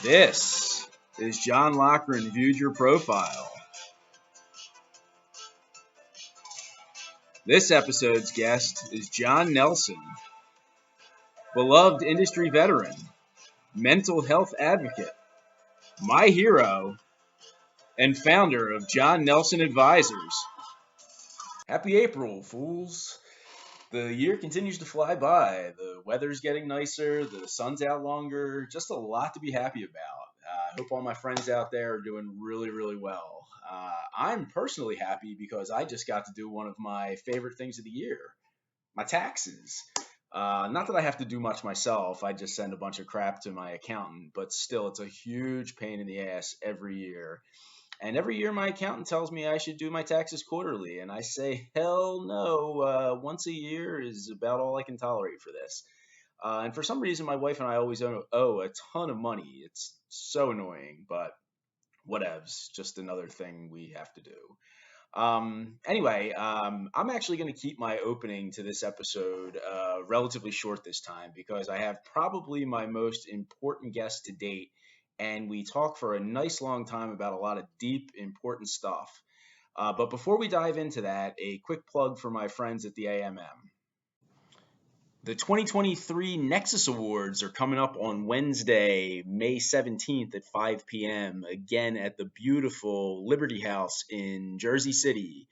This is John Loughran Viewed Your Profile. This episode's guest is Jon Nelson, beloved industry veteran, mental health advocate, my hero, and founder of Jon Nelson Advisors. Happy April, fools. The year continues to fly by. The weather's getting nicer, the sun's out longer, just a lot to be happy about. I hope all my friends out there are doing really, really well. I'm personally happy because I just got to do one of my favorite things of the year, my taxes. Not that I have to do much myself, I just send a bunch of crap to my accountant, but still, it's a huge pain in the ass every year. And every year, my accountant tells me I should do my taxes quarterly, and I say, hell no, once a year is about all I can tolerate for this. And for some reason, my wife and I always owe a ton of money. It's so annoying, but whatevs, just another thing we have to do. Anyway, I'm actually going to keep my opening to this episode relatively short this time because I have probably my most important guest to date, and we talk for a nice long time about a lot of deep, important stuff. But before we dive into that, a quick plug for my friends at the AMM. The 2023 Nexus Awards are coming up on Wednesday, May 17th at 5 p.m., again at the beautiful Liberty House in Jersey City.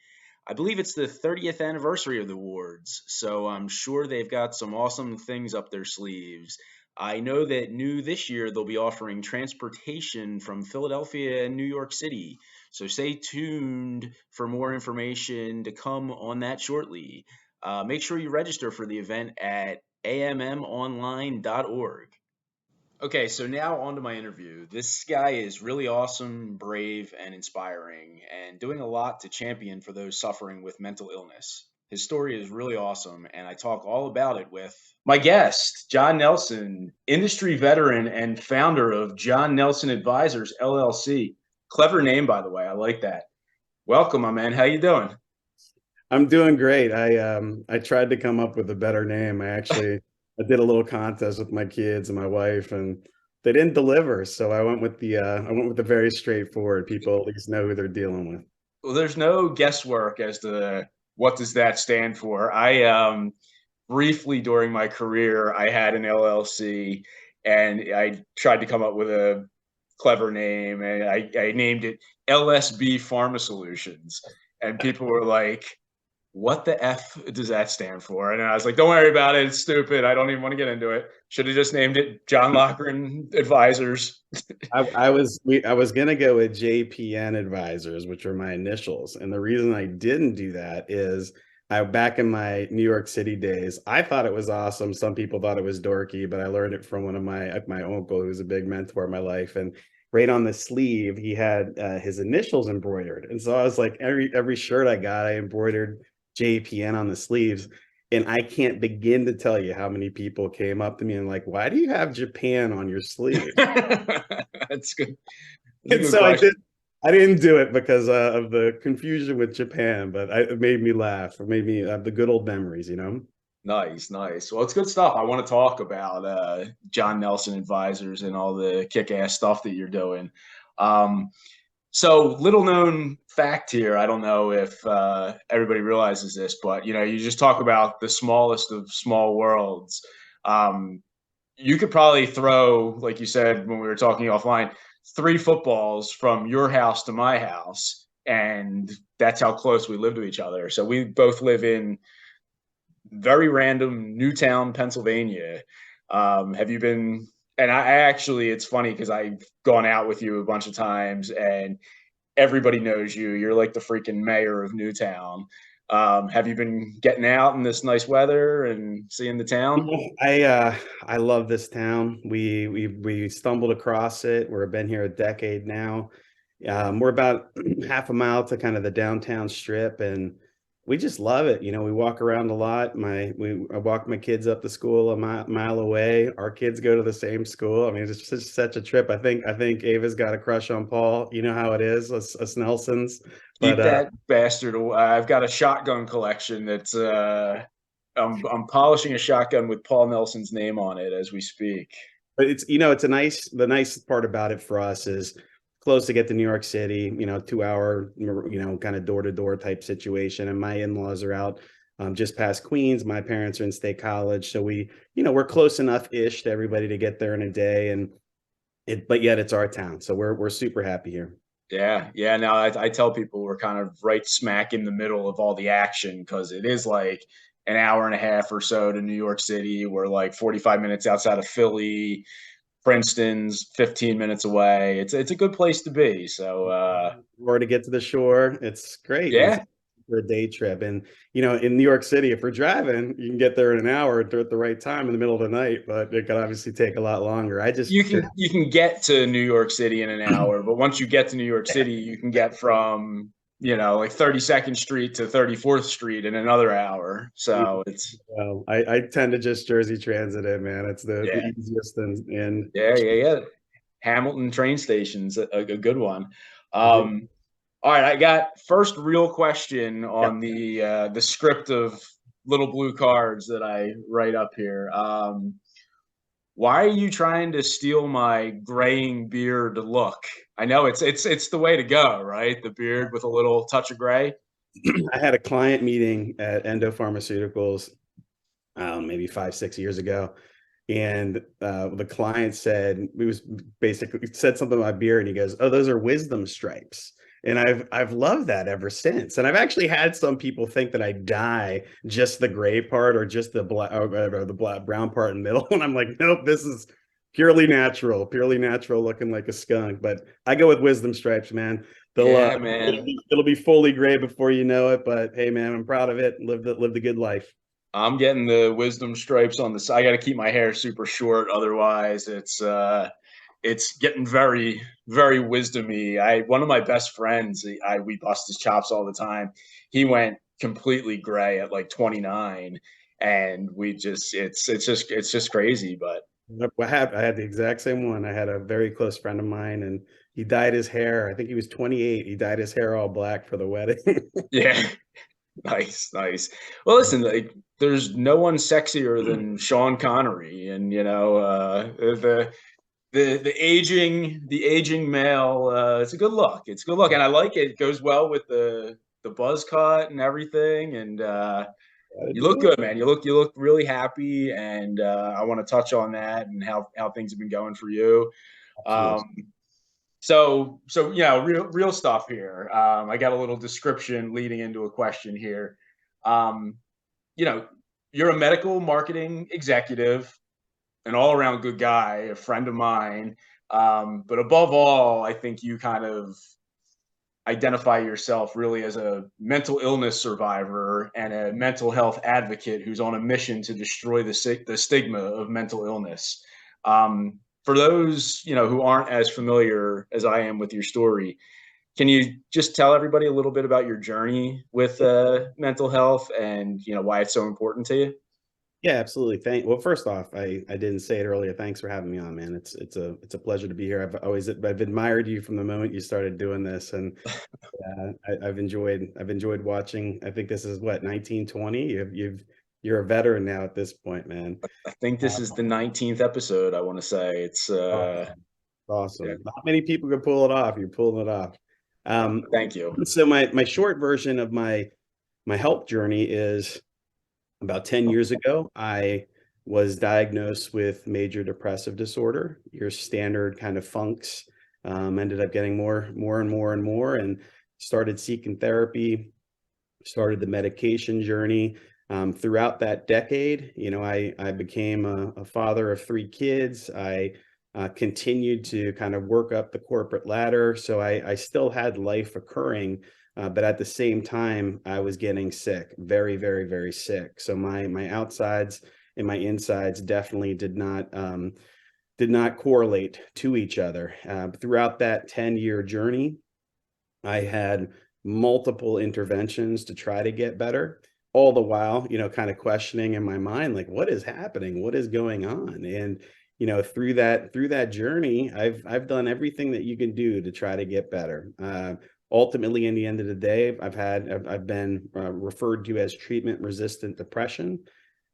I believe it's the 30th anniversary of the awards, so I'm sure they've got some awesome things up their sleeves. I know that new this year they'll be offering transportation from Philadelphia and New York City, so stay tuned for more information to come on that shortly. Make sure you register for the event at ammonline.org. Okay, so now on to my interview. This guy is really awesome, brave, and inspiring, and doing a lot to champion for those suffering with mental illness. His story is really awesome, and I talk all about it with my guest, Jon Nelson, industry veteran and founder of Jon Nelson Advisors, LLC. Clever name, by the way. I like that. Welcome, my man. How you doing? I'm doing great. I tried to come up with a better name. I did a little contest with my kids and my wife, and they didn't deliver. So I went with the very straightforward. People at least know who they're dealing with. Well, there's no guesswork as to what does that stand for. I briefly during my career, I had an LLC, and I tried to come up with a clever name, and I named it LSB Pharma Solutions, and people were like, what the F does that stand for? And I was like, don't worry about it. It's stupid. I don't even want to get into it. Should have just named it Jon Loughran Advisors. I was gonna go with JPN Advisors, which are my initials, and the reason I didn't do that is I back in my New York City days, I thought it was awesome. Some people thought it was dorky, but I learned it from one of my uncle, who's a big mentor in my life, and right on the sleeve he had his initials embroidered, and so I was like, every shirt I got, I embroidered JPN on the sleeves. And I can't begin to tell you how many people came up to me and like, why do you have Japan on your sleeve? That's good. That's a And good so question. I didn't do it because of the confusion with Japan, but it made me laugh. It made me have the good old memories, you know? Nice, nice. Well, it's good stuff. I want to talk about Jon Nelson Advisors and all the kick-ass stuff that you're doing. Um, so, little known fact here. I don't know if everybody realizes this, but you just talk about the smallest of small worlds. Um, you could probably throw, like you said when we were talking offline, three footballs from your house to my house, and that's how close we live to each other. So we both live in very random Newtown, Pennsylvania. Have you been? And I actually, it's funny because I've gone out with you a bunch of times, and everybody knows you. You're like the freaking mayor of Newtown. Have you been getting out in this nice weather and seeing the town? I love this town. We stumbled across it. We've been here a decade now. We're about half a mile to kind of the downtown strip, and we just love it. You know, we walk around a lot. I walk my kids up to school a mile away. Our kids go to the same school. I mean, it's just such a trip. I think Ava's got a crush on Paul. You know how it is, us Nelsons. But Keep that bastard away. I've got a shotgun collection that's I'm polishing a shotgun with Paul Nelson's name on it as we speak. But it's, it's the nice part about it for us is close to get to New York City, 2 hour, kind of door to door type situation. And my in-laws are out just past Queens. My parents are in State College. So we're close enough ish to everybody to get there in a day. But yet it's our town. So we're super happy here. Yeah, yeah. Now I tell people we're kind of right smack in the middle of all the action because it is like an hour and a half or so to New York City. We're like 45 minutes outside of Philly. Princeton's 15 minutes away. It's a good place to be. So Or to get to the shore, it's great. It's yeah, for a day trip. And in New York City, if we're driving, you can get there in an hour at the right time in the middle of the night, but it could obviously take a lot longer. you can get to New York City in an hour, but once you get to New York City, you can get from like 32nd Street to 34th Street in another hour. So it's Well, I tend to just Jersey Transit it, man. It's the yeah, easiest and yeah. Hamilton train station's a good one. All right, I got first real question yeah. on the script of Little Blue Cards that I write up here. Why are you trying to steal my graying beard look? I know it's the way to go, right? The beard with a little touch of gray. I had a client meeting at Endo Pharmaceuticals maybe 5, 6 years ago. And the client said, it was basically said something about beer, and he goes, "Oh, those are wisdom stripes." And I've loved that ever since. And I've actually had some people think that I dye just the gray part or just the black or the black brown part in the middle. And I'm like, nope, this is purely natural, looking like a skunk. But I go with wisdom stripes, man. They'll Yeah, man. it'll be fully gray before you know it. But hey, man, I'm proud of it. Live the good life. I'm getting the wisdom stripes on the side. I got to keep my hair super short, otherwise it's getting very very wisdomy. I One of my best friends, we bust his chops all the time. He went completely gray at like 29, and we just it's just crazy. But I had the exact same one. I had a very close friend of mine, and he dyed his hair. I think he was 28. He dyed his hair all black for the wedding. yeah, nice, nice. Well, listen, like there's no one sexier than Sean Connery, and the aging male. It's a good look. It's a good look, and I like it. It goes well with the buzz cut and everything. And Gotta you look do it. good, man. You look really happy, and I want to touch on that and how things have been going for you. Absolutely. Um, real stuff here. I got a little description leading into a question here. Um, you know, you're a medical marketing executive, an all around good guy, a friend of mine. But above all, I think you kind of identify yourself really as a mental illness survivor and a mental health advocate who's on a mission to destroy the stigma of mental illness. For those who aren't as familiar as I am with your story, can you just tell everybody a little bit about your journey with mental health and why it's so important to you? Yeah, absolutely. Well, first off, I didn't say it earlier. Thanks for having me on, man. It's a pleasure to be here. I've admired you from the moment you started doing this, and I've enjoyed watching. I think this is what 1920. You're a veteran now at this point, man. I think this is the 19th episode. I want to say it's Awesome. yeah, Awesome. Not many people can pull it off. You're pulling it off. thank you. So my short version of my health journey is about 10 years ago, I was diagnosed with major depressive disorder, your standard kind of funks. Ended up getting more and more and more, and started seeking therapy, started the medication journey. Throughout that decade, I became a father of 3 kids. I continued to kind of work up the corporate ladder. So I still had life occurring, but at the same time, I was getting sick, very, very, very sick. So my outsides and my insides definitely did not correlate to each other. Throughout that 10-year journey, I had multiple interventions to try to get better, all the while, kind of questioning in my mind, like, what is happening? What is going on? And, through that journey, I've done everything that you can do to try to get better. Ultimately, in the end of the day, I've been referred to as treatment resistant depression.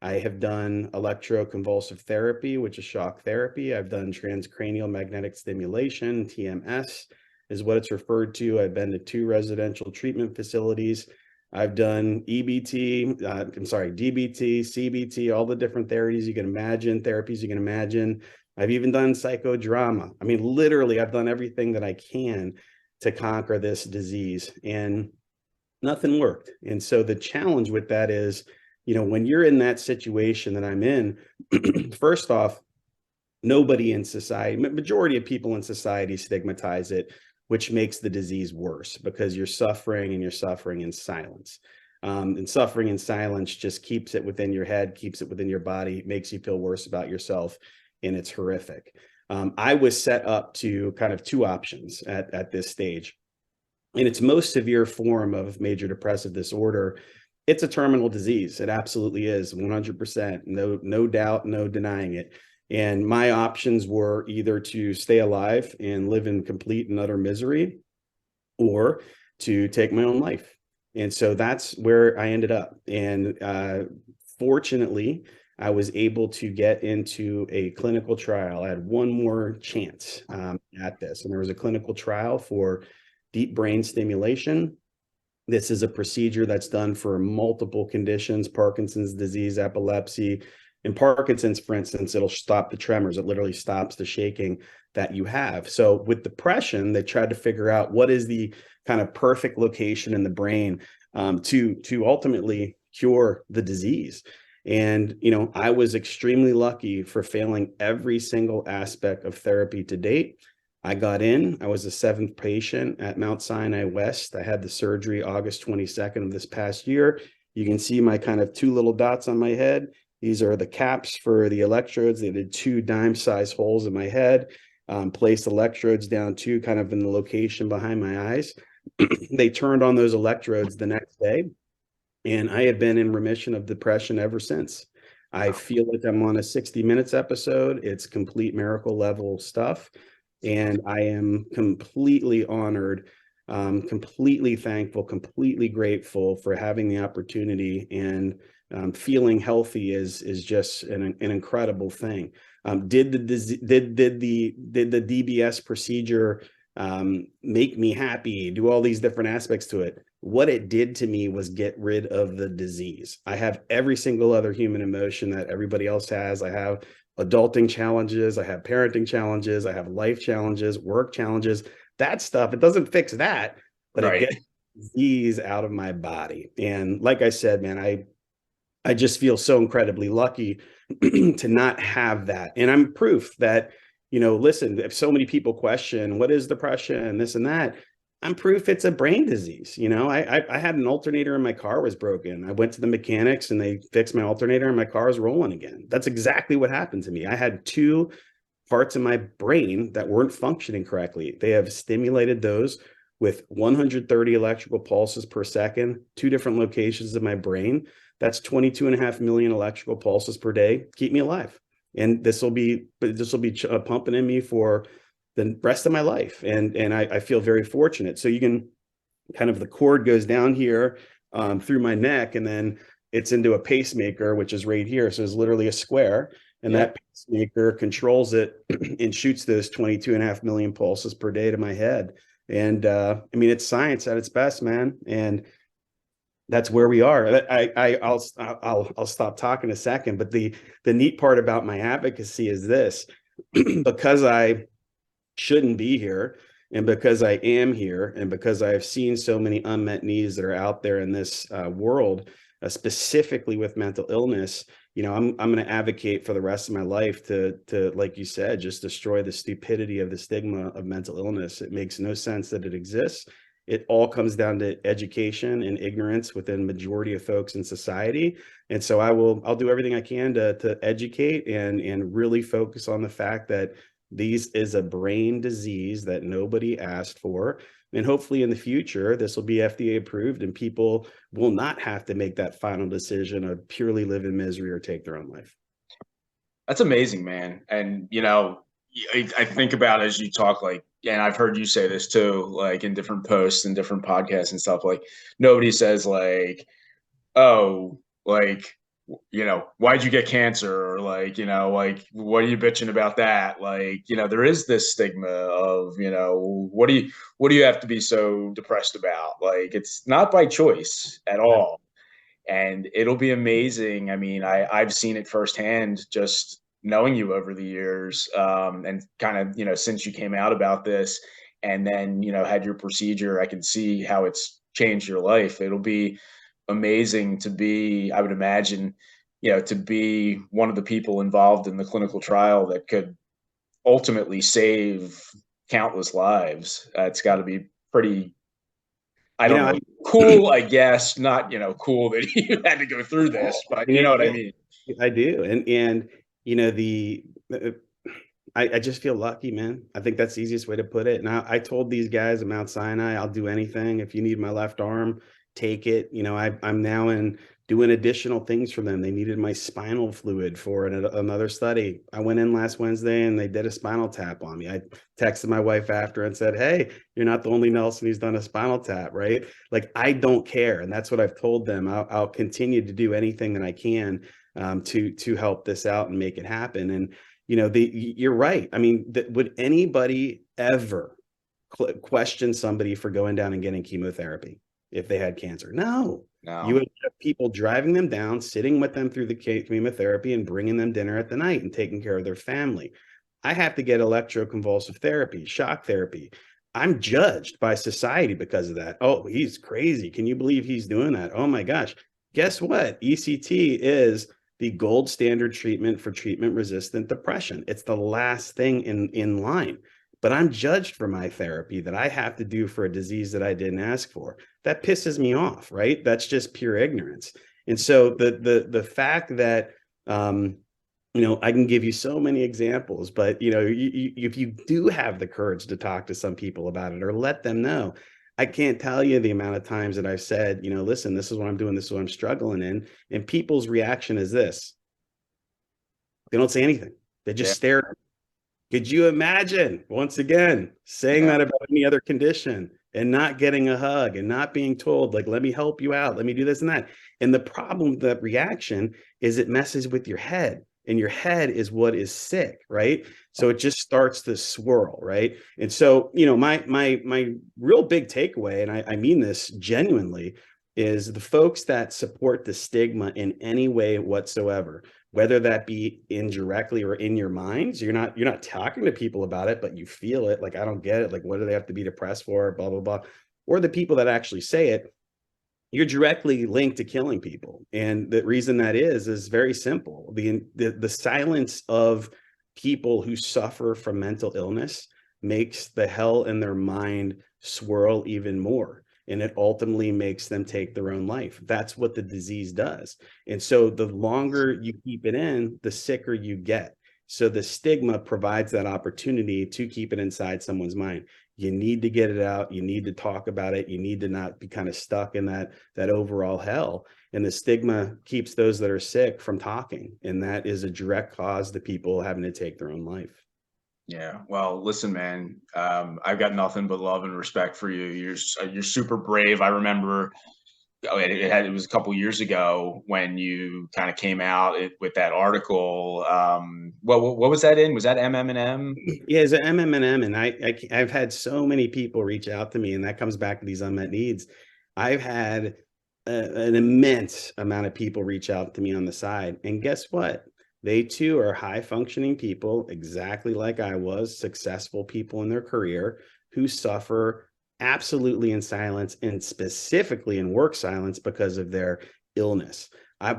I have done electroconvulsive therapy, which is shock therapy. I've done transcranial magnetic stimulation, TMS is what it's referred to. I've been to 2 residential treatment facilities. I've done EBT, DBT, CBT, all the different therapies you can imagine. I've even done psychodrama. I mean, literally, I've done everything that I can to conquer this disease, and nothing worked. And so the challenge with that is, when you're in that situation that I'm in, first off, nobody in society, majority of people in society stigmatize it, which makes the disease worse because you're suffering in silence. And suffering in silence just keeps it within your head, keeps it within your body, makes you feel worse about yourself, and it's horrific. I was set up to kind of 2 options at this stage. In its most severe form of major depressive disorder, it's a terminal disease. It absolutely is, 100%. No doubt, no denying it. And my options were either to stay alive and live in complete and utter misery, or to take my own life. And so that's where I ended up. And fortunately, I was able to get into a clinical trial. I had one more chance at this. And there was a clinical trial for deep brain stimulation. This is a procedure that's done for multiple conditions: Parkinson's disease, epilepsy. In Parkinson's, for instance, it'll stop the tremors. It literally stops the shaking that you have. So with depression, they tried to figure out what is the kind of perfect location in the brain to ultimately cure the disease. And, I was extremely lucky for failing every single aspect of therapy to date. I got in. I was the 7th patient at Mount Sinai West. I had the surgery August 22nd of this past year. You can see my kind of 2 little dots on my head. These are the caps for the electrodes. They did 2 dime-sized holes in my head, placed electrodes down 2 kind of in the location behind my eyes. They turned on those electrodes the next day, and I have been in remission of depression ever since. I feel like I'm on a 60 Minutes episode. It's complete miracle level stuff. And I am completely honored, completely thankful, completely grateful for having the opportunity, and feeling healthy is just an incredible thing. Did the DBS procedure make me happy? Do all these different aspects to it? What it did to me was get rid of the disease. I have every single other human emotion that everybody else has. I have adulting challenges, I have parenting challenges, I have life challenges, work challenges. That stuff, it doesn't fix that, but Right. it gets disease out of my body. And like I said, man, I just feel so incredibly lucky to not have that. And I'm proof that, listen, if so many people question what is depression and this and that, I'm proof it's a brain disease. I had an alternator and my car was broken. I went to the mechanics and they fixed my alternator and my car is rolling again. That's exactly what happened to me. I had 2 parts in my brain that weren't functioning correctly. They have stimulated those with 130 electrical pulses per second, 2 different locations of my brain. That's 22.5 million electrical pulses per day. Keep me alive. And this will be pumping in me for the rest of my life. And I feel very fortunate. So you can kind of, the cord goes down here through my neck, and then it's into a pacemaker, which is right here. So it's literally a square, and that pacemaker controls it and shoots those 22.5 million pulses per day to my head. And I mean, it's science at its best, man. And that's where we are. I'll stop talking a second. But the neat part about my advocacy is this: because I shouldn't be here, and because I am here, and because I've seen so many unmet needs that are out there in this world, specifically with mental illness, I'm going to advocate for the rest of my life to, like you said, just destroy the stupidity of the stigma of mental illness. It makes no sense that it exists. It all comes down to education and ignorance within majority of folks in society. And so I'll do everything I can to educate and really focus on the fact that this is a brain disease that nobody asked for. And hopefully in the future, this will be FDA approved and people will not have to make that final decision of purely live in misery or take their own life. That's amazing, man. And, I think about as you talk, like, and I've heard you say this too, like in different posts and different podcasts and stuff, like nobody says like, oh, like why'd you get cancer? Or like, like, what are you bitching about that? Like, there is this stigma of, what do you have to be so depressed about? Like, it's not by choice at all. And it'll be amazing. I mean, I've seen it firsthand just knowing you over the years, and kind of, since you came out about this and then, had your procedure, I can see how it's changed your life. It'll be amazing to be, I would imagine, to be one of the people involved in the clinical trial that could ultimately save countless lives. It's got to be pretty, I You don't know, know, cool, I guess. Not, cool that you had to go through this, but you know what I mean? I do. And the I just feel lucky, man. I think that's the easiest way to put it. And I told these guys at Mount Sinai, I'll do anything. If you need my left arm, take it. I'm now in doing additional things for them. They needed my spinal fluid for another study. I went in last Wednesday and they did a spinal tap on me. I texted my wife after and said, "Hey, you're not the only Nelson who's done a spinal tap, right?" Like, I don't care. And that's what I've told them. I'll continue to do anything that I can, to help this out and make it happen. And you're right. I mean, would anybody ever question somebody for going down and getting chemotherapy if they had cancer? No. You No. would have people driving them down, sitting with them through the chemotherapy and bringing them dinner at the night and taking care of their family. I have to get electroconvulsive therapy, shock therapy. I'm judged by society because of that. Oh, he's crazy. Can you believe he's doing that? Oh my gosh. Guess what? ECT is the gold standard treatment for treatment-resistant depression. It's the last thing in line. But I'm judged for my therapy that I have to do for a disease that I didn't ask for. That pisses me off, right? That's just pure ignorance. And so the fact that I can give you so many examples, but if you do have the courage to talk to some people about it or let them know, I can't tell you the amount of times that I've said, listen, this is what I'm doing, this is what I'm struggling in, and people's reaction is this: they don't say anything. They just Yeah. stare at me. Could you imagine, once again, saying Yeah. that about any other condition and not getting a hug and not being told, like, let me help you out, let me do this and that? And the problem with that reaction is it messes with your head, and your head is what is sick, right? So it just starts to swirl, right? And so, my real big takeaway, and I mean this genuinely, is the folks that support the stigma in any way whatsoever, whether that be indirectly or in your minds. You're not talking to people about it, but you feel it. Like, I don't get it. Like, what do they have to be depressed for? Blah, blah, blah. Or the people that actually say it, you're directly linked to killing people. And the reason that is very simple. The silence of people who suffer from mental illness makes the hell in their mind swirl even more. And it ultimately makes them take their own life. That's what the disease does. And so the longer you keep it in, the sicker you get. So the stigma provides that opportunity to keep it inside someone's mind. You need to get it out. You need to talk about it. You need to not be kind of stuck in that overall hell. And the stigma keeps those that are sick from talking. And that is a direct cause to people having to take their own life. Yeah. Well, listen, man, I've got nothing but love and respect for you. You're super brave. I remember, it was a couple years ago when you kind of came out with that article. What was that in? Was that MM&M? Yeah, as an MMM, and I've had so many people reach out to me, and that comes back to these unmet needs. I've had an immense amount of people reach out to me on the side, and guess what? They too are high functioning people, exactly like I was, successful people in their career who suffer absolutely in silence, and specifically in work silence because of their illness. A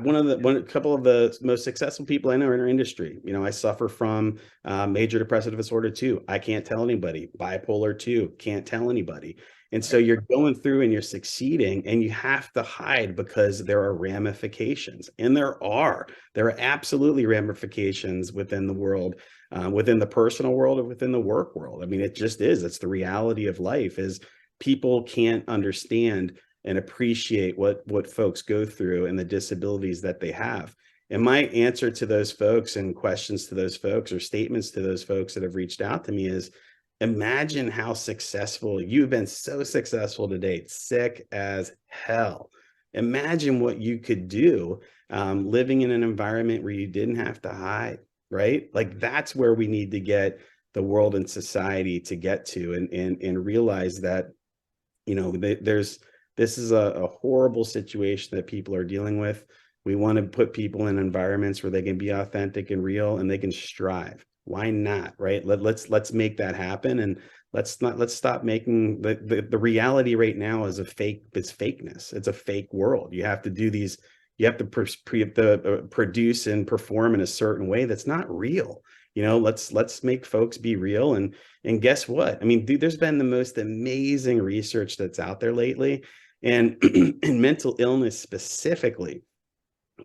couple of the most successful people I know in our industry. I suffer from major depressive disorder too. I can't tell anybody. Bipolar too. Can't tell anybody. And so you're going through and you're succeeding, and you have to hide because there are ramifications. And there are absolutely ramifications within the world, within the personal world, or within the work world. I mean, it just is. It's the reality of life. Is people can't understand and appreciate what folks go through and the disabilities that they have. And my answer to those folks and questions to those folks or statements to those folks that have reached out to me is, imagine how successful you've been, so successful to date, sick as hell. Imagine what you could do living in an environment where you didn't have to hide, right? Like that's where we need to get the world and society to get to, and realize that, this is a horrible situation that people are dealing with. We want to put people in environments where they can be authentic and real and they can strive. Why not, right? Let's make that happen, and let's stop making the reality right now is fakeness. It's a fake world. You have to do these, you have to produce and perform in a certain way that's not real. Let's make folks be real. And guess what? I mean, dude, there's been the most amazing research that's out there lately. And in mental illness specifically,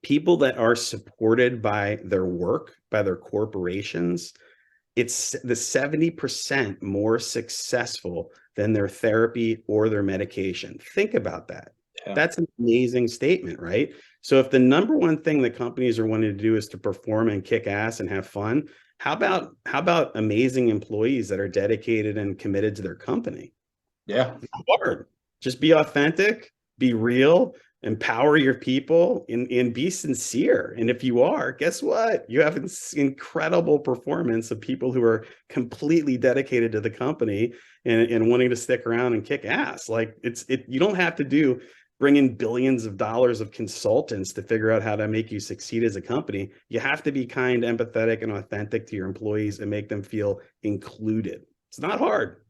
people that are supported by their work, by their corporations, it's the 70% more successful than their therapy or their medication. Think about that. Yeah. That's an amazing statement, right? So if the number one thing that companies are wanting to do is to perform and kick ass and have fun, how about amazing employees that are dedicated and committed to their company? Yeah. It's hard. Just be authentic, be real, empower your people, and be sincere. And if you are, guess what? You have an incredible performance of people who are completely dedicated to the company and wanting to stick around and kick ass. Like you don't have to bring in billions of dollars of consultants to figure out how to make you succeed as a company. You have to be kind, empathetic, and authentic to your employees and make them feel included. It's not hard.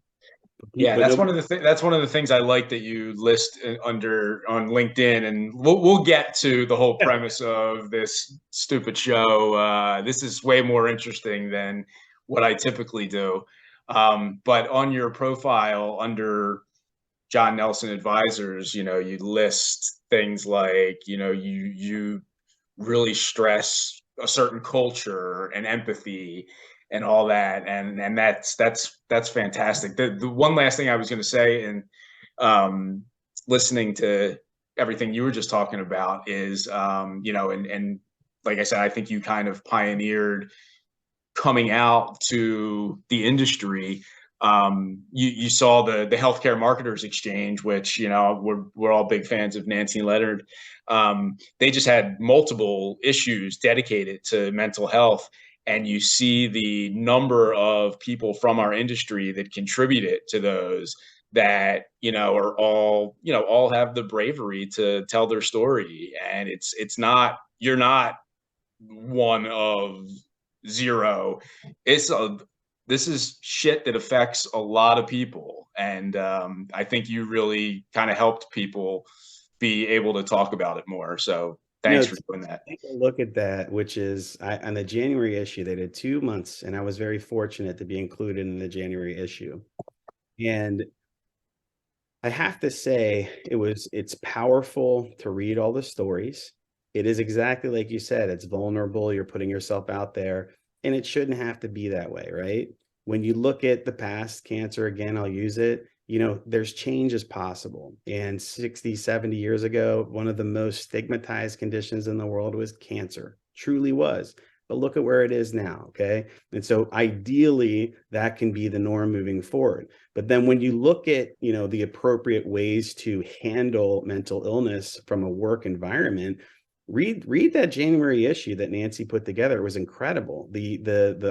Yeah, that's one of the things I like that you list under on LinkedIn, and we'll get to the whole premise of this stupid show. This is way more interesting than what I typically do. But on your profile under Jon Nelson Advisors, you list things like, you really stress a certain culture and empathy and all that, and that's fantastic. The one last thing I was going to say, and listening to everything you were just talking about is, and like I said, I think you kind of pioneered coming out to the industry. You saw the Healthcare Marketers Exchange, which we're all big fans of Nancy Leonard. They just had multiple issues dedicated to mental health, and you see the number of people from our industry that contributed to those that are all have the bravery to tell their story, and it's not, you're not one of zero. This is shit that affects a lot of people, and I think you really kind of helped people be able to talk about it more. So thanks for doing that. Take a look at that, which is on the January issue, they did 2 months, and I was very fortunate to be included in the January issue. And I have to say, it's powerful to read all the stories. It is exactly like you said, it's vulnerable. You're putting yourself out there, and it shouldn't have to be that way, right? When you look at the past cancer, again, I'll use it, there's changes possible. And 60, 70 years ago, one of the most stigmatized conditions in the world was cancer, truly was. But look at where it is now, okay? And so ideally, that can be the norm moving forward. But then when you look at, the appropriate ways to handle mental illness from a work environment, read that January issue that Nancy put together. It was incredible. The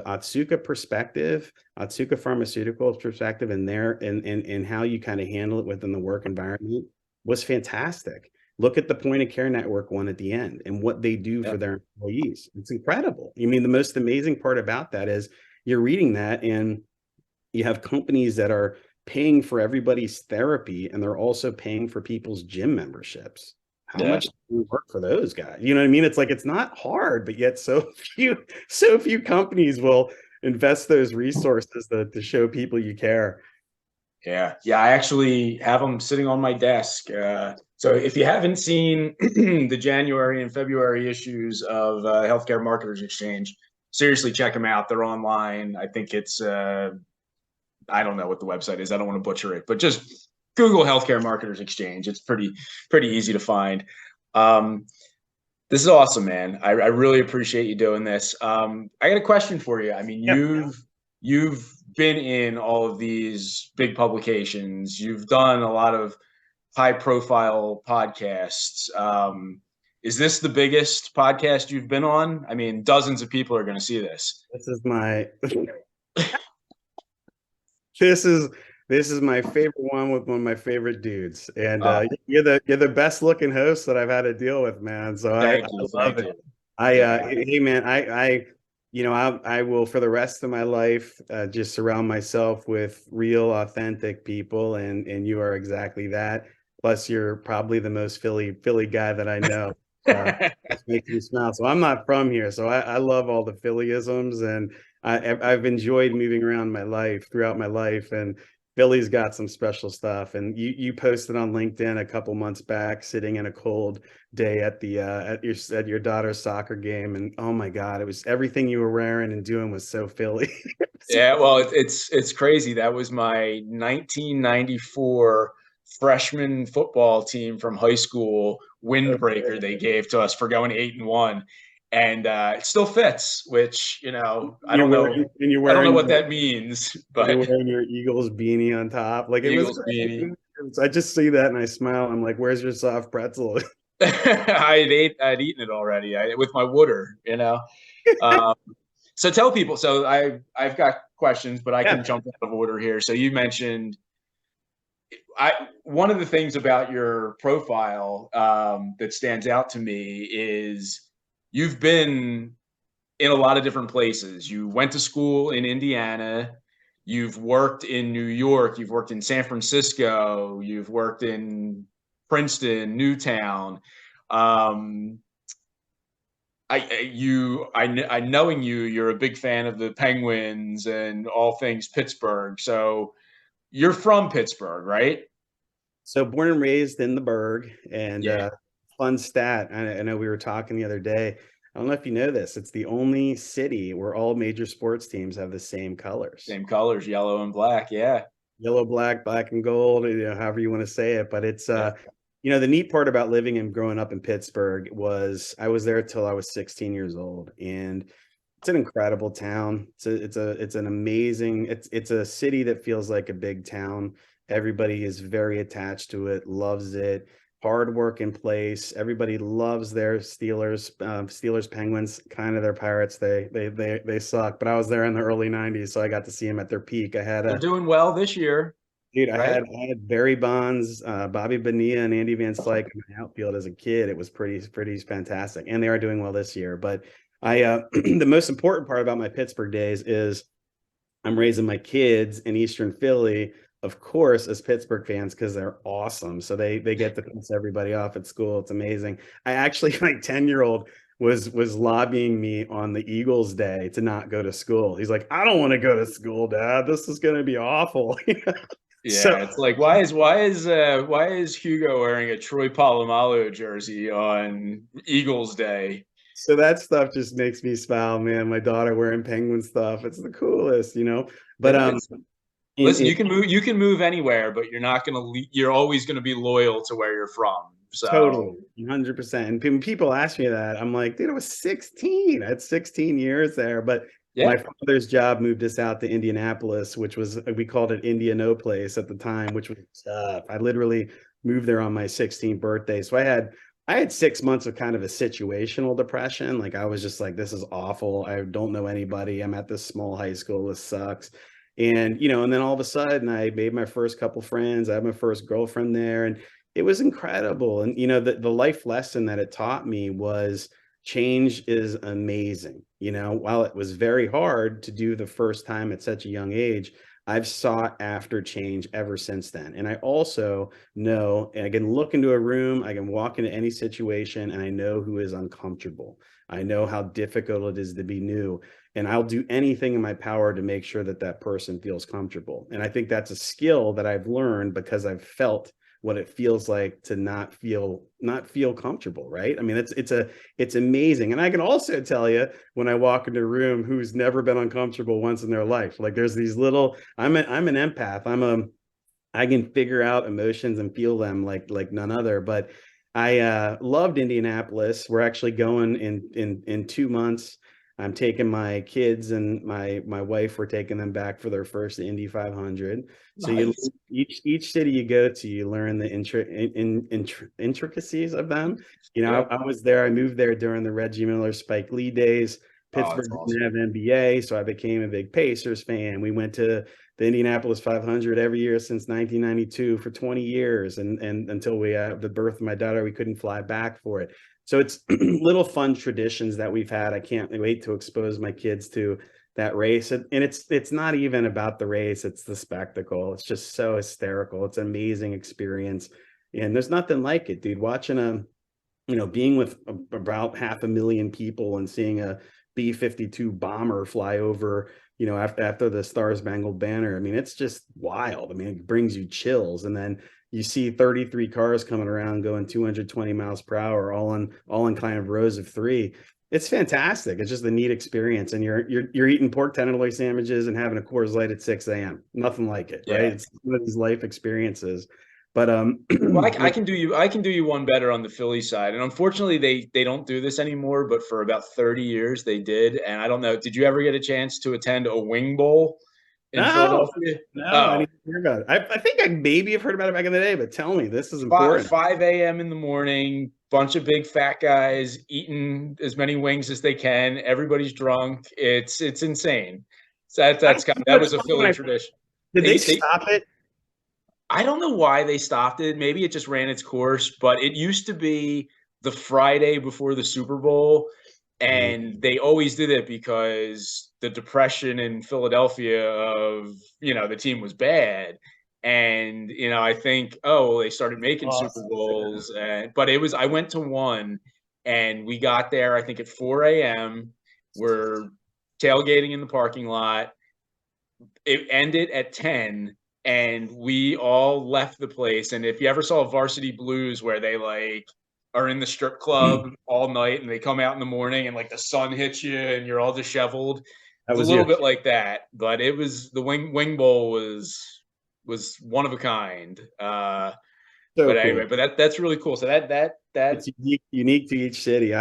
Otsuka perspective, Otsuka Pharmaceuticals perspective, and how you kind of handle it within the work environment was fantastic. Look at the Point of Care Network one at the end and what they do for their employees. It's incredible. I mean, the most amazing part about that is you're reading that and you have companies that are paying for everybody's therapy, and they're also paying for people's gym memberships. How much do we work for those guys? You know what I mean? It's like, it's not hard, but yet so few companies will invest those resources to show people you care. Yeah. I actually have them sitting on my desk. So if you haven't seen the January and February issues of Healthcare Marketers Exchange, seriously check them out. They're online. I think it's I don't know what the website is. I don't want to butcher it, but just Google Healthcare Marketers Exchange. It's pretty easy to find. This is awesome, man. I really appreciate you doing this. I got a question for you. I mean, you've been in all of these big publications. You've done a lot of high profile podcasts. Is this the biggest podcast you've been on? I mean, dozens of people are going to see this. This is my this is this is my favorite one with one of my favorite dudes, and Uh, you're the best looking host that I've had to deal with, man. So I Thank you, love thank it. you. I Yeah. hey man, I will for the rest of my life just surround myself with real, authentic people, and you are exactly that. Plus, you're probably the most Philly guy that I know. Uh, just makes me smile. So I'm not from here, so I love all the Phillyisms, and I've enjoyed moving around my life throughout my life, and Philly's got some special stuff. And you posted on LinkedIn a couple months back, sitting in a cold day at the at your daughter's soccer game, and oh my god, it was everything you were wearing and doing was so Philly. Yeah, well, it's crazy. That was my 1994 freshman football team from high school windbreaker they gave to us for going 8-1, and it still fits. Which You're wearing and you're I don't know wearing what that means, you're but wearing your Eagles beanie on top. Like it was Eagles great. beanie. I just see that and I smile. I'm like, where's your soft pretzel? I'd eaten it already with my water. Um, so tell people. So I've got questions, but I Yeah. can jump out of order here. So you mentioned I one of the things about your profile that stands out to me is you've been in a lot of different places. You went to school in Indiana. You've worked in New York. You've worked in San Francisco. You've worked in Princeton, Newtown. Um, I knowing you, you're a big fan of the Penguins and all things Pittsburgh. So you're from Pittsburgh, right? So born and raised in the Berg, and Yeah. fun stat. I know we were talking the other day. I don't know if you know this. It's the only city where all major sports teams have the same colors. Same colors, yellow and black. Yeah. Yellow, black and gold, however you want to say it. But it's Yeah. the neat part about living and growing up in Pittsburgh was I was there till I was 16 years old, and it's an incredible town. It's an amazing. It's a city that feels like a big town. Everybody is very attached to it, loves it. Hard work in place. Everybody loves their Steelers. Steelers, Penguins, kind of their Pirates. They suck. But I was there in the early '90s, so I got to see them at their peak. I had They're a doing well this year, Dude, right? I had Barry Bonds, Bobby Bonilla, and Andy Van Slyke in my outfield as a kid. It was pretty fantastic, and they are doing well this year. But the most important part about my Pittsburgh days is I'm raising my kids in Eastern Philly, of course, as Pittsburgh fans because they're awesome. So they get to piss everybody off at school. It's amazing. I actually my 10-year-old was lobbying me on the Eagles day to not go to school. He's like, I don't want to go to school, Dad. This is going to be awful. So Yeah, it's like why is Hugo wearing a Troy Polamalu jersey on Eagles Day? so that stuff just makes me smile, man. My daughter wearing penguin stuff. It's the coolest. But Yeah, it's in, listen, in you can move anywhere, but you're always gonna be loyal to where you're from. So totally 100%. And when people ask me that, I'm like, dude, I was 16. I had 16 years there. But my yeah, father's job moved us out to Indianapolis, which was we called it Indiano Place at the time, which was tough. I literally moved there on my 16th birthday. So I had 6 months of kind of a situational depression. Like I was just like, this is awful. I don't know anybody. I'm at this small high school. This sucks. And then all of a sudden I made my first couple friends. I had my first girlfriend there, and it was incredible. And the life lesson that it taught me was change is amazing. While it was very hard to do the first time at such a young age, I've sought after change ever since then. And I also know, and I can look into a room, I can walk into any situation, and I know who is uncomfortable. I know how difficult it is to be new, and I'll do anything in my power to make sure that that person feels comfortable. And I think that's a skill that I've learned because I've felt what it feels like to not feel comfortable, right? I mean, it's amazing. And I can also tell you when I walk into a room who's never been uncomfortable once in their life. Like there's these little I'm an empath. I can figure out emotions and feel them like none other. But I loved Indianapolis. We're actually going in 2 months. I'm taking my kids and my wife, we're taking them back for their first Indy 500. So you Nice. each city you go to, you learn the intricacies of them. You know, Yep. I was there. I moved there during the Reggie Miller, Spike Lee days. Oh, that's Pittsburgh didn't awesome. have NBA, so I became a big Pacers fan. We went to the Indianapolis 500 every year since 1992 for 20 years, and until we the birth of my daughter, we couldn't fly back for it. So it's little fun traditions that we've had. I can't wait to expose my kids to that race, and it's not even about the race; it's the spectacle. It's just so hysterical. It's an amazing experience, and there's nothing like it, dude. Watching being with about 500,000 people and seeing a B-52 bomber fly over, after the Star Spangled Banner. I mean, it's just wild. I mean, it brings you chills. And then you see 33 cars coming around going 220 miles per hour, all in kind of rows of three. It's fantastic. It's just a neat experience. And you're eating pork tenderloin sandwiches and having a Coors Light at 6 a.m. Nothing like it, right? Yeah. It's one of these life experiences. But Well, I can do you one better on the Philly side, and unfortunately they don't do this anymore. But for about 30 years they did, and I don't know. Did you ever get a chance to attend a wing bowl in no, Philadelphia? no, I Oh, didn't hear about it. I think I maybe have heard about it back in the day, but tell me, this is 5, important. 5 a.m. in the morning, bunch of big fat guys eating as many wings as they can. Everybody's drunk. It's insane. So that was a Philly tradition. Did they They stop it? I don't know why they stopped it. Maybe it just ran its course, but it used to be the Friday before the Super Bowl, Mm. and they always did it because the depression in Philadelphia of, the team was bad. And, I think, oh, well, they started making Super Awesome. Bowls, but I went to one and we got there, I think at 4 a.m. We're tailgating in the parking lot. It ended at 10 and we all left the place. And if you ever saw Varsity Blues where they are in the strip club all night and they come out in the morning and the sun hits you and you're all disheveled, That it's a was little you. bit like that. But it was the wing bowl was one of a kind. So But anyway, cool. but that's really cool. So that It's unique to each city.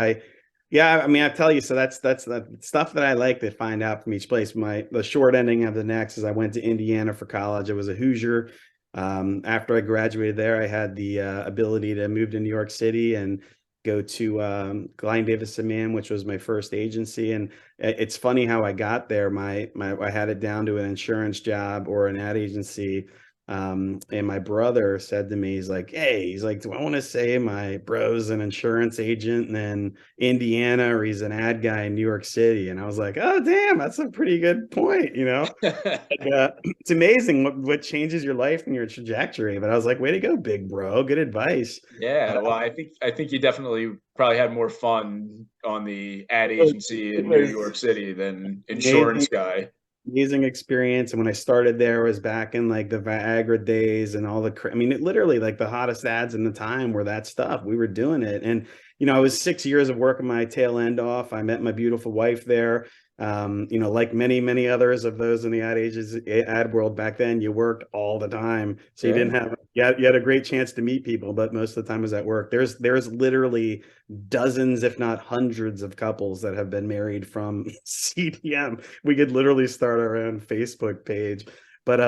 Yeah, I mean, I tell you, so that's the stuff that I like to find out from each place. The short ending of the next is I went to Indiana for college. I was a Hoosier. After I graduated there, I had the ability to move to New York City and go to Klein Davis and Mann, which was my first agency. And it's funny how I got there. I had it down to an insurance job or an ad agency. And my brother said to me, he's like, hey, he's like, do I want to say my bro's an insurance agent in Indiana or he's an ad guy in New York City? And I was like, oh, damn, that's a pretty good point. It's amazing what changes your life and your trajectory. But I was like, way to go, big bro. Good advice. Yeah, well, I think you definitely probably had more fun on the ad agency It in New was York City than amazing. insurance guy. Amazing experience. And when I started there, it was back in like the Viagra days and all I mean, it literally like the hottest ads in the time were that stuff. We were doing it. And, I was 6 years of working my tail end off. I met my beautiful wife there. Like many, many others of those in the ad world back then, you worked all the time. So you Yeah. didn't have, you had a great chance to meet people, but most of the time was at work. There's literally dozens, if not hundreds of couples that have been married from CDM. We could literally start our own Facebook page. But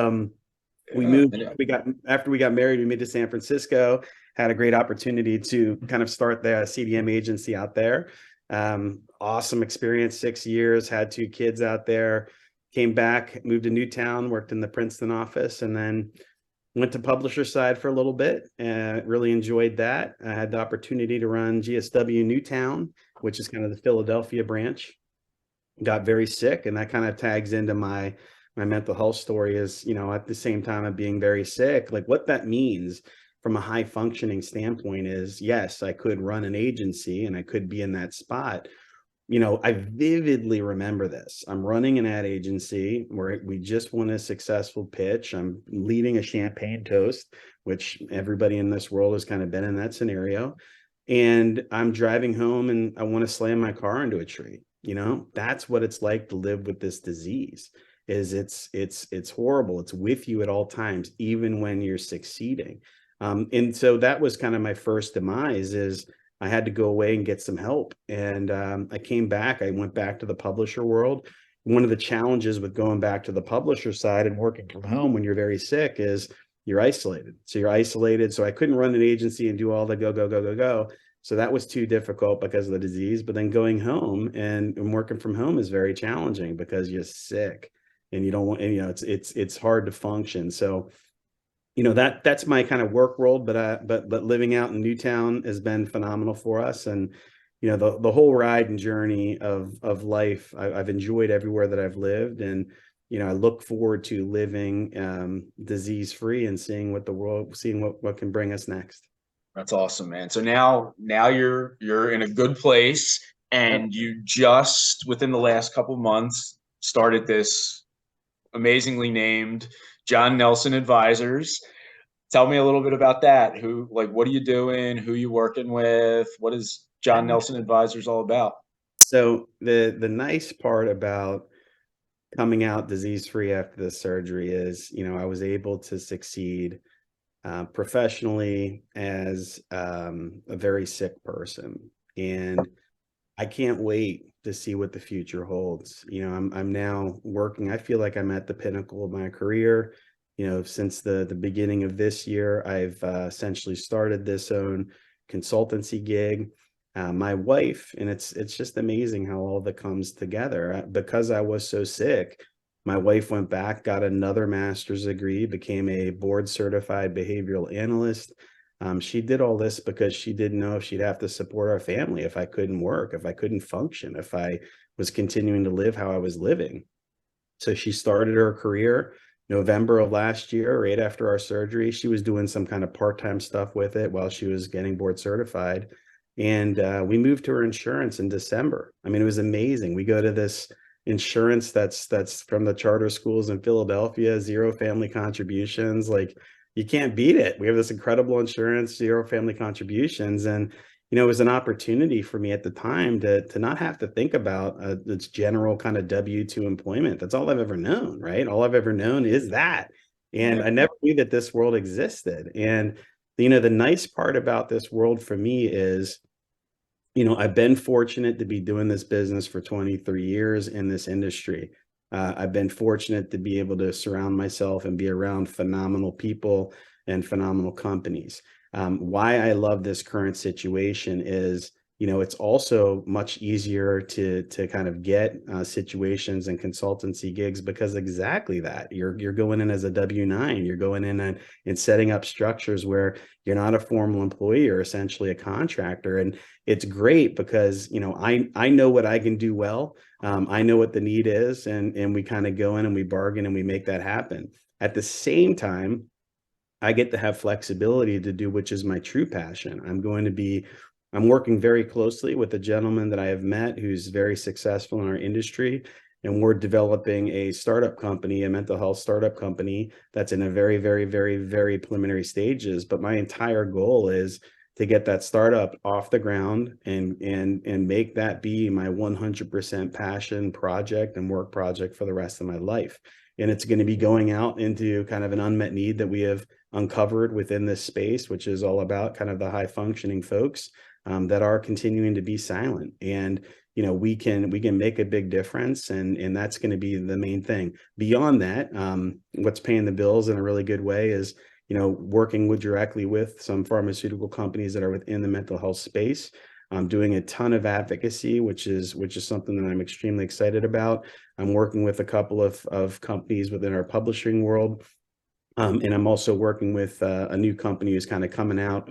we Yeah. moved, after we got married, we moved to San Francisco, had a great opportunity to kind of start the CDM agency out there. Awesome experience, 6 years, had 2 kids out there, came back, moved to Newtown, worked in the Princeton office, and then went to publisher side for a little bit and really enjoyed that. I had the opportunity to run GSW Newtown, which is kind of the Philadelphia branch. Got very sick, and that kind of tags into my mental health story is, at the same time of being very sick, like what that means from a high functioning standpoint is, yes, I could run an agency and I could be in that spot. I vividly remember this. I'm running an ad agency where we just won a successful pitch. I'm leading a champagne toast, which everybody in this world has kind of been in that scenario. And I'm driving home and I want to slam my car into a tree. That's what it's like to live with this disease. Is it's horrible. It's with you at all times, even when you're succeeding. And so that was kind of my first demise is I had to go away and get some help. And I came back. I went back to the publisher world. One of the challenges with going back to the publisher side and working from home when you're very sick is you're isolated. So you're isolated. So I couldn't run an agency and do all the go, go, go, go, go. So that was too difficult because of the disease. But then going home and working from home is very challenging because you're sick and you don't want, and, it's hard to function. So, that's my kind of work world, but living out in Newtown has been phenomenal for us. And, the whole ride and journey of life, I've enjoyed everywhere that I've lived. And, I look forward to living disease free and seeing what can bring us next. That's awesome, man. So now you're in a good place, and you just within the last couple months started this amazingly named Jon Nelson Advisors. Tell me a little bit about that. What are you doing? Who are you working with? What is Jon Nelson Advisors all about? So the nice part about coming out disease free after the surgery is, I was able to succeed professionally as a very sick person, and I can't wait to see what the future holds. I'm now working. I feel like I'm at the pinnacle of my career. Since the beginning of this year, I've essentially started this own consultancy gig. My wife, and it's just amazing how all that comes together. Because I was so sick, my wife went back, got another master's degree, became a board certified behavioral analyst. She did all this because she didn't know if she'd have to support our family if I couldn't work, if I couldn't function, if I was continuing to live how I was living. So she started her career November of last year, right after our surgery. She was doing some kind of part-time stuff with it while she was getting board certified. And we moved to her insurance in December. I mean, it was amazing. We go to this insurance that's from the charter schools in Philadelphia, zero family contributions. Like, you can't beat it. We have this incredible insurance, zero family contributions. And, it was an opportunity for me at the time to not have to think about this general kind of W-2 employment. That's all I've ever known, right? All I've ever known is that. And I never knew that this world existed. And, the nice part about this world for me is, I've been fortunate to be doing this business for 23 years in this industry. I've been fortunate to be able to surround myself and be around phenomenal people and phenomenal companies. Why I love this current situation is, it's also much easier to kind of get situations and consultancy gigs because exactly that you're going in as a W-9, you're going in and setting up structures where you're not a formal employee, or essentially a contractor. And it's great because, I know what I can do well. I know what the need is, and we kind of go in and we bargain and we make that happen. At the same time, I get to have flexibility to do which is my true passion. I'm working very closely with a gentleman that I have met who's very successful in our industry, and we're developing a startup company, a mental health startup company that's in a very, very, very, very preliminary stages. But my entire goal is to get that startup off the ground and make that be my 100% passion project and work project for the rest of my life. And it's going to be going out into kind of an unmet need that we have uncovered within this space, which is all about kind of the high functioning folks that are continuing to be silent. And we can make a big difference, and that's going to be the main thing. Beyond that, what's paying the bills in a really good way is working directly with some pharmaceutical companies that are within the mental health space. I'm doing a ton of advocacy, which is something that I'm extremely excited about. I'm working with a couple of companies within our publishing world. And I'm also working with a new company who's kind of coming out,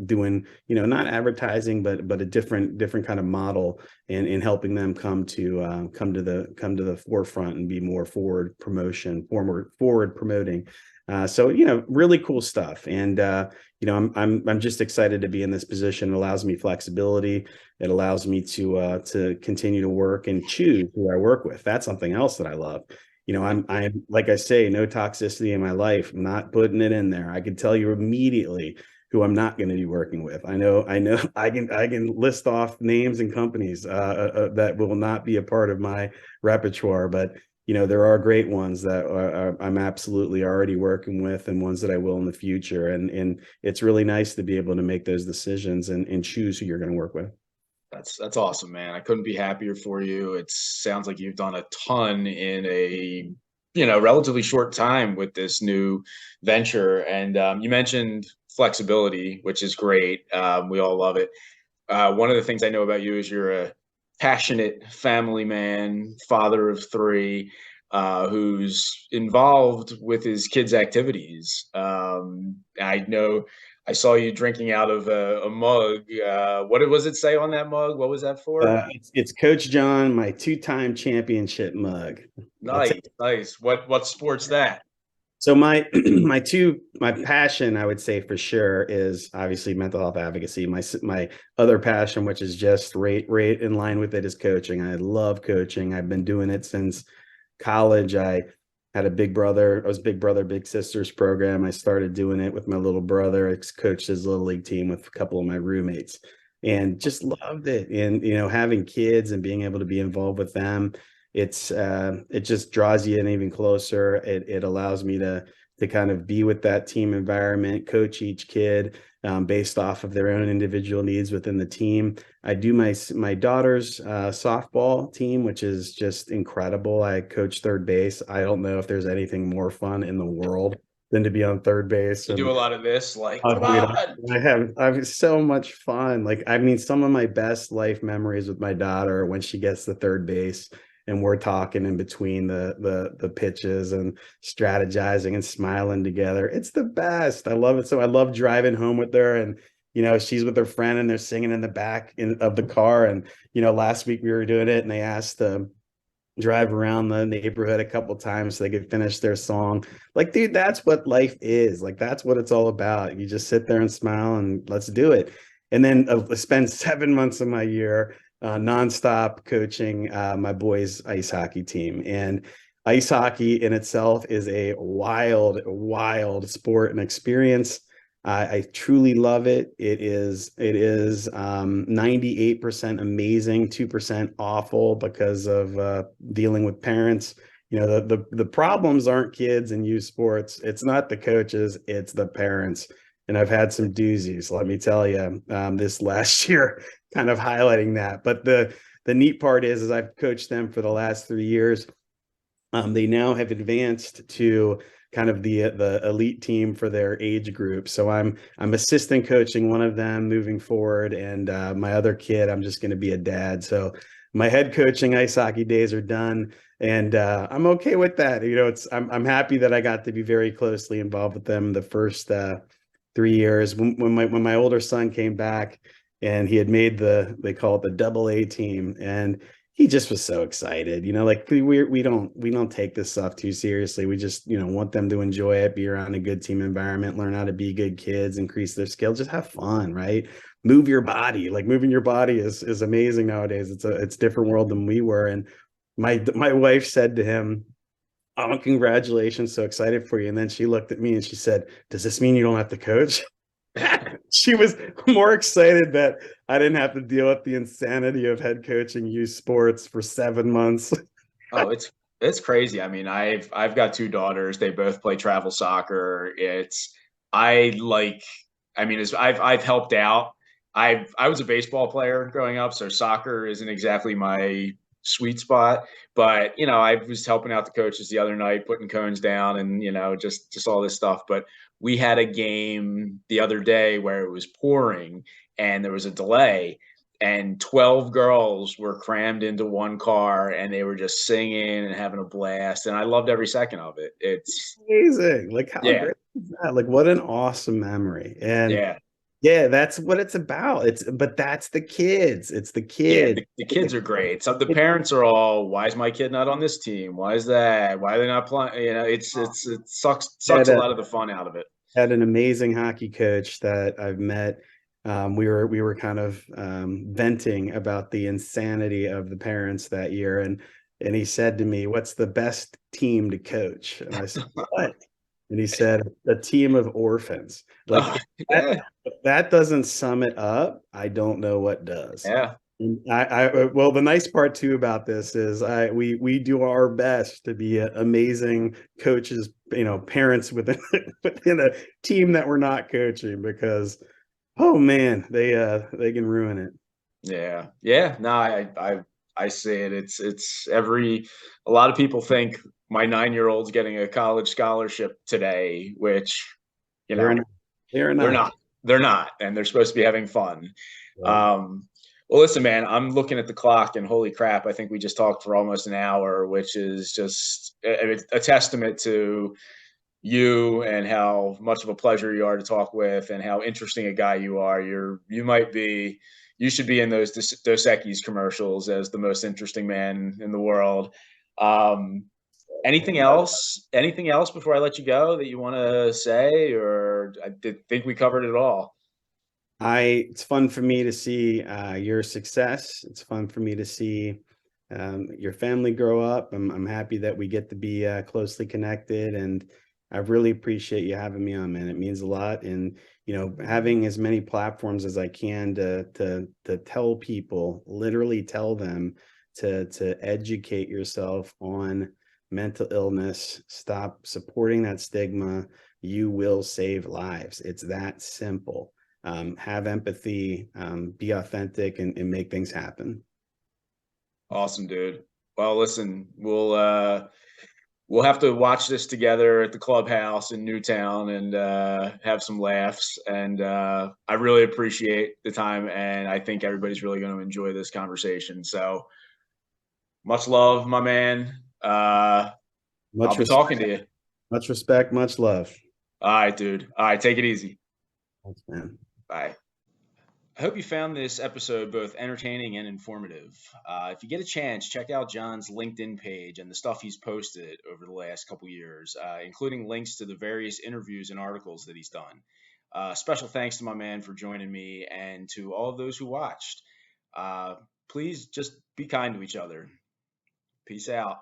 doing, not advertising, but a different kind of model, and helping them come to the forefront and be more forward promoting. So, really cool stuff. And, I'm just excited to be in this position. It allows me flexibility. It allows me to continue to work and choose who I work with. That's something else that I love. I'm like I say, no toxicity in my life. I'm not putting it in there. I can tell you immediately who I'm not going to be working with. I know I can list off names and companies that will not be a part of my repertoire. But there are great ones that I'm absolutely already working with, and ones that I will in the future. And it's really nice to be able to make those decisions and choose who you're going to work with. That's awesome, man. I couldn't be happier for you. It sounds like you've done a ton in a relatively short time with this new venture. And you mentioned flexibility, which is great. We all love it. One of the things I know about you is you're a passionate family man, father of three, who's involved with his kids' activities. I know I saw you drinking out of a mug. What was it say on that mug? What was that for? It's Coach John, my two-time championship mug. That's Nice, nice. What sports that? So my my passion, I would say for sure, is obviously mental health advocacy. My other passion, which is just right in line with it, is coaching. I love coaching. I've been doing it since college. I had a big brother. I was big brother, big sisters program. I started doing it with my little brother. I coached his little league team with a couple of my roommates, and just loved it. And having kids and being able to be involved with them, it just draws you in even closer. It allows me to kind of be with that team environment, coach each kid based off of their own individual needs within the team. I do my daughter's softball team, which is just incredible. I coach third base. I don't know if there's anything more fun in the world than to be on third base. You do And a lot of this, like, oh, come dude, on. I have so much fun. Like, I mean, some of my best life memories with my daughter are when she gets to third base and we're talking in between the pitches and strategizing and smiling together. It's the best. I love it. So I love driving home with her, and she's with her friend and they're singing in the back of the car. And last week we were doing it, and they asked drive around the neighborhood a couple times so they could finish their song. Like, dude, that's what life is. Like, that's what it's all about. You just sit there and smile and let's do it. And then spend 7 months of my year nonstop coaching my boys' ice hockey team. And ice hockey in itself is a wild, wild sport and experience. I truly love it. It is 98% amazing, 2% awful because of dealing with parents. The problems aren't kids and youth sports. It's not the coaches, it's the parents. And I've had some doozies, let me tell you, this last year, kind of highlighting that. But the neat part is I've coached them for the last 3 years. They now have advanced to kind of the elite team for their age group. So I'm assistant coaching one of them moving forward, and my other kid, I'm just going to be a dad. So my head coaching ice hockey days are done, and I'm okay with that. I'm happy that I got to be very closely involved with them the first 3 years. When my older son came back, and he had made they call it the double A team, and he just was so excited. Like we don't take this stuff too seriously. We just want them to enjoy it, be around a good team environment, learn how to be good kids, increase their skills, just have fun, right? Move your body. Like, moving your body is amazing nowadays. It's a different world than we were. And my wife said to him, "Oh, congratulations, so excited for you." And then she looked at me and she said, "Does this mean you don't have to coach?" She was more excited that I didn't have to deal with the insanity of head coaching youth sports for 7 months. Oh, it's crazy. I mean, I've got two daughters. They both play travel soccer. I like. I mean, I've helped out. I was a baseball player growing up, so soccer isn't exactly my sweet spot. But I was helping out the coaches the other night, putting cones down, and just all this stuff. But we had a game the other day where it was pouring and there was a delay, and 12 girls were crammed into one car and they were just singing and having a blast, and I loved every second of it. It's Amazing. Like, how Yeah, great is that? Like, what an awesome memory. And yeah, yeah, that's what it's about. But that's the kids. It's the yeah. kids. The kids are great. So the parents are all, why is my kid not on this team? Why is that? Why are they not playing? It sucks Had a a lot of the fun out of it. had an amazing hockey coach that I've met. We were kind of venting about the insanity of the parents that year, and he said to me, "What's the best team to coach?" And I said, "What?" And he said, "A team of orphans." Like, Oh, that, yeah, if that doesn't sum it up, I don't know what does. yeah. And well, the nice part too about this is we do our best to be amazing coaches, parents within within a team that we're not coaching, because oh man, they can ruin it. Yeah, yeah. No, I say it. It's a lot of people think my 9-year-old's getting a college scholarship today, which, you They're know, not. They're they're not. not. They're not, and they're supposed to be having fun. Right. Um, well, listen, man, I'm looking at the clock, and holy crap, I think we just talked for almost an hour, which is just a testament to you and how much of a pleasure you are to talk with, and how interesting a guy you are. You should be in those Dos Equis commercials as the most interesting man in the world. Um, anything else? Anything else before I let you go that you want to say, or think we covered it all? It's fun for me to see your success. It's fun for me to see your family grow up. I'm happy that we get to be closely connected, and I really appreciate you having me on, man. It means a lot, and having as many platforms as I can to tell people, literally tell them to educate yourself on mental illness. Stop supporting that stigma. You will save lives. It's that simple. Have empathy, be authentic, and make things happen. Awesome, dude. Well, listen, we'll have to watch this together at the clubhouse in Newtown and have some laughs. And I really appreciate the time, and I think everybody's really going to enjoy this conversation. So much love, my man. I'll Much be talking respect, to you. much respect, much love. All right, dude. All right, take it easy. Thanks, man. Bye. I hope you found this episode both entertaining and informative. If you get a chance, check out Jon's LinkedIn page and the stuff he's posted over the last couple years, including links to the various interviews and articles that he's done. Special thanks to my man for joining me, and to all of those who watched. Uh, Please just be kind to each other. Peace out.